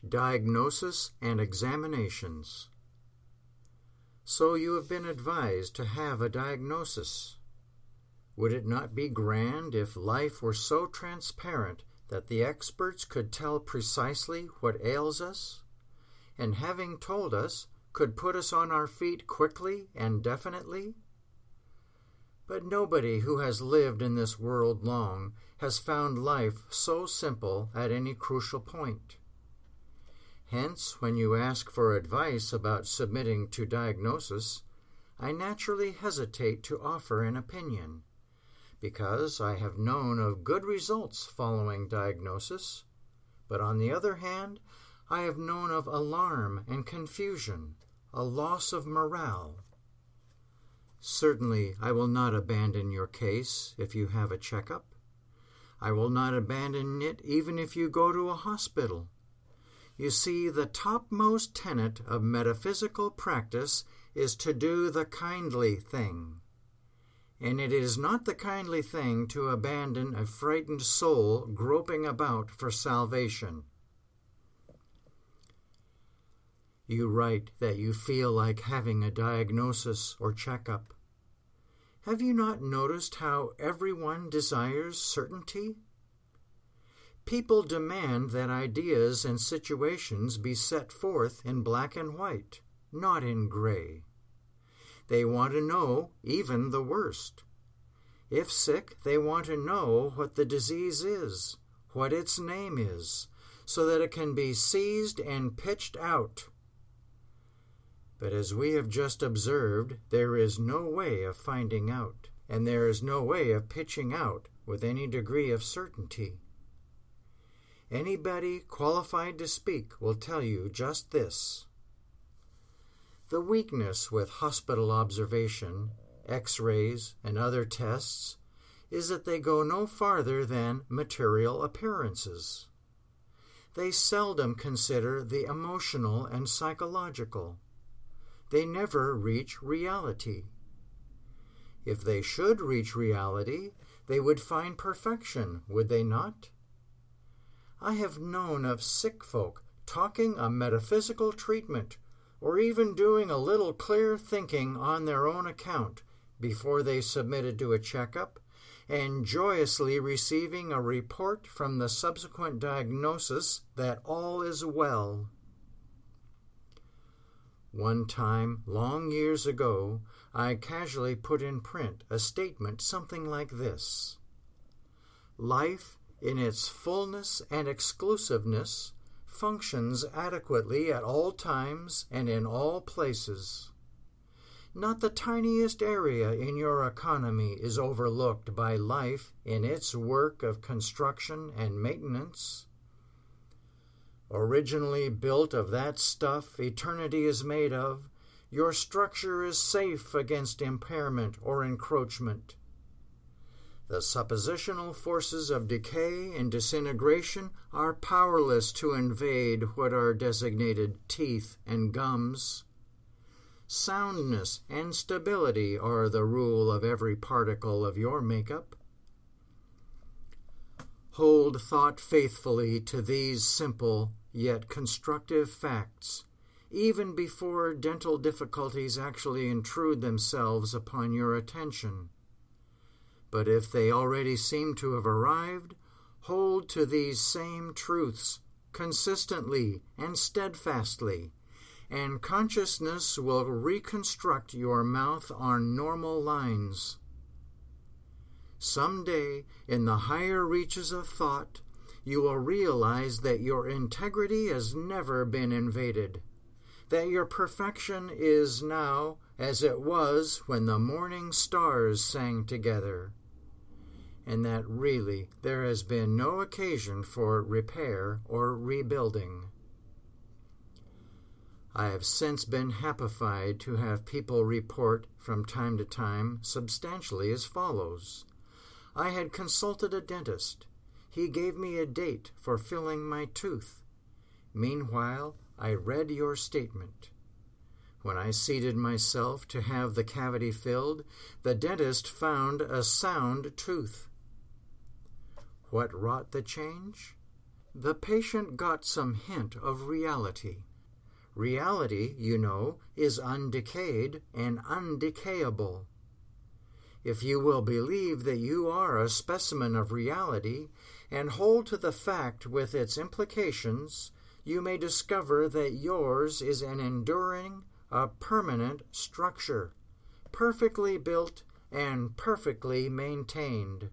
Diagnosis and Examinations. So you have been advised to have a diagnosis. Would it not be grand if life were so transparent that the experts could tell precisely what ails us, and having told us, could put us on our feet quickly and definitely? But nobody who has lived in this world long has found life so simple at any crucial point. Hence, when you ask for advice about submitting to diagnosis, I naturally hesitate to offer an opinion, because I have known of good results following diagnosis, but on the other hand, I have known of alarm and confusion, a loss of morale. Certainly, I will not abandon your case if you have a checkup. I will not abandon it even if you go to a hospital. You see, the topmost tenet of metaphysical practice is to do the kindly thing. And it is not the kindly thing to abandon a frightened soul groping about for salvation. You write that you feel like having a diagnosis or checkup. Have you not noticed how everyone desires certainty? People demand that ideas and situations be set forth in black and white, not in gray. They want to know even the worst. If sick, they want to know what the disease is, what its name is, so that it can be seized and pitched out. But as we have just observed, there is no way of finding out, and there is no way of pitching out with any degree of certainty. Anybody qualified to speak will tell you just this. The weakness with hospital observation, X-rays, and other tests is that they go no farther than material appearances. They seldom consider the emotional and psychological. They never reach reality. If they should reach reality, they would find perfection, would they not? I have known of sick folk talking a metaphysical treatment, or even doing a little clear thinking on their own account before they submitted to a checkup, and joyously receiving a report from the subsequent diagnosis that all is well. One time, long years ago, I casually put in print a statement something like this: Life, in its fullness and exclusiveness, functions adequately at all times and in all places. Not the tiniest area in your economy is overlooked by life in its work of construction and maintenance. Originally built of that stuff eternity is made of, your structure is safe against impairment or encroachment. The suppositional forces of decay and disintegration are powerless to invade what are designated teeth and gums. Soundness and stability are the rule of every particle of your makeup. Hold thought faithfully to these simple yet constructive facts, even before dental difficulties actually intrude themselves upon your attention. But if they already seem to have arrived, hold to these same truths consistently and steadfastly, and consciousness will reconstruct your mouth on normal lines. Someday, in the higher reaches of thought, you will realize that your integrity has never been invaded, that your perfection is now as it was when the morning stars sang together, and that really there has been no occasion for repair or rebuilding. I have since been happified to have people report from time to time substantially as follows. I had consulted a dentist. He gave me a date for filling my tooth. Meanwhile, I read your statement. When I seated myself to have the cavity filled, the dentist found a sound tooth. What wrought the change? the patient got some hint of reality. Reality, you know, is undecayed and undecayable. If you will believe that you are a specimen of reality and hold to the fact with its implications, you may discover that yours is an enduring, a permanent structure, perfectly built and perfectly maintained.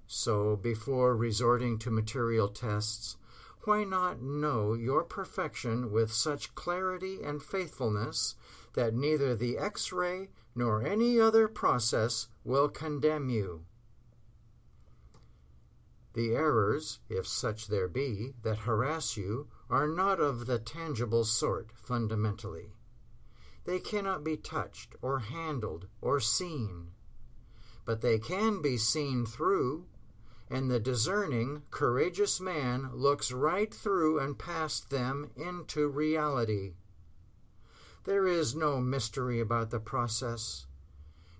So, before resorting to material tests, why not know your perfection with such clarity and faithfulness that neither the X-ray nor any other process will condemn you? The errors, if such there be, that harass you are not of the tangible sort fundamentally. They cannot be touched or handled or seen, but they can be seen through, and the discerning, courageous man looks right through and past them into reality. There is no mystery about the process.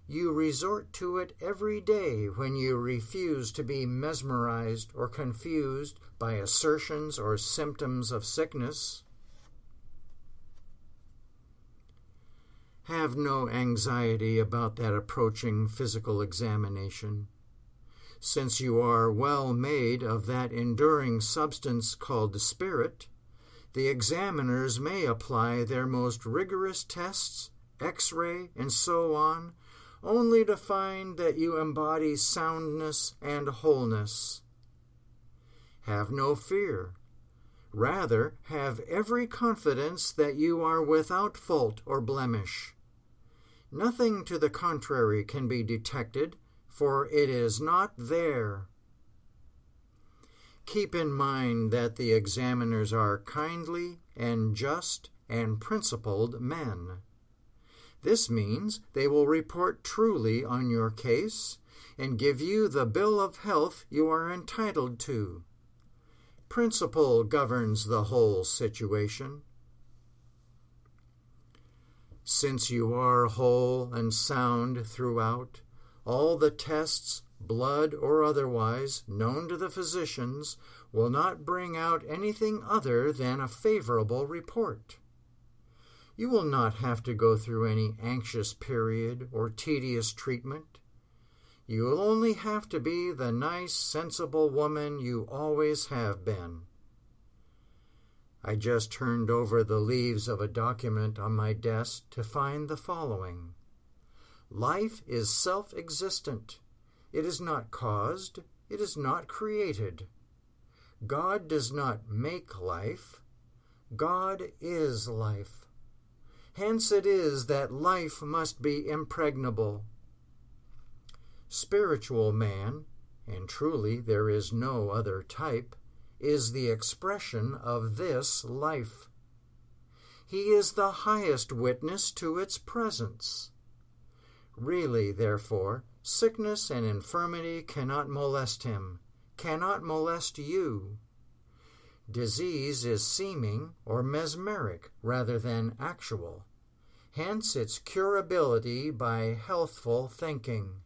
You resort to it every day when you refuse to be mesmerized or confused by assertions or symptoms of sickness. Have no anxiety about that approaching physical examination. Since you are well made of that enduring substance called the spirit, the examiners may apply their most rigorous tests, X-ray, and so on, only to find that you embody soundness and wholeness. Have no fear. Rather, have every confidence that you are without fault or blemish. Nothing to the contrary can be detected, for it is not there. Keep in mind that the examiners are kindly and just and principled men. This means they will report truly on your case and give you the bill of health you are entitled to. Principle governs the whole situation. Since you are whole and sound throughout, all the tests, blood or otherwise, known to the physicians, will not bring out anything other than a favorable report. You will not have to go through any anxious period or tedious treatment. You will only have to be the nice, sensible woman you always have been. I just turned over the leaves of a document on my desk to find the following. Life is self-existent. It is not caused. It is not created. God does not make life. God is life. Hence it is that life must be impregnable. Spiritual man, and truly there is no other type, is the expression of this life. He is the highest witness to its presence. Really, therefore, sickness and infirmity cannot molest him, cannot molest you. Disease is seeming or mesmeric rather than actual. Hence its curability by healthful thinking.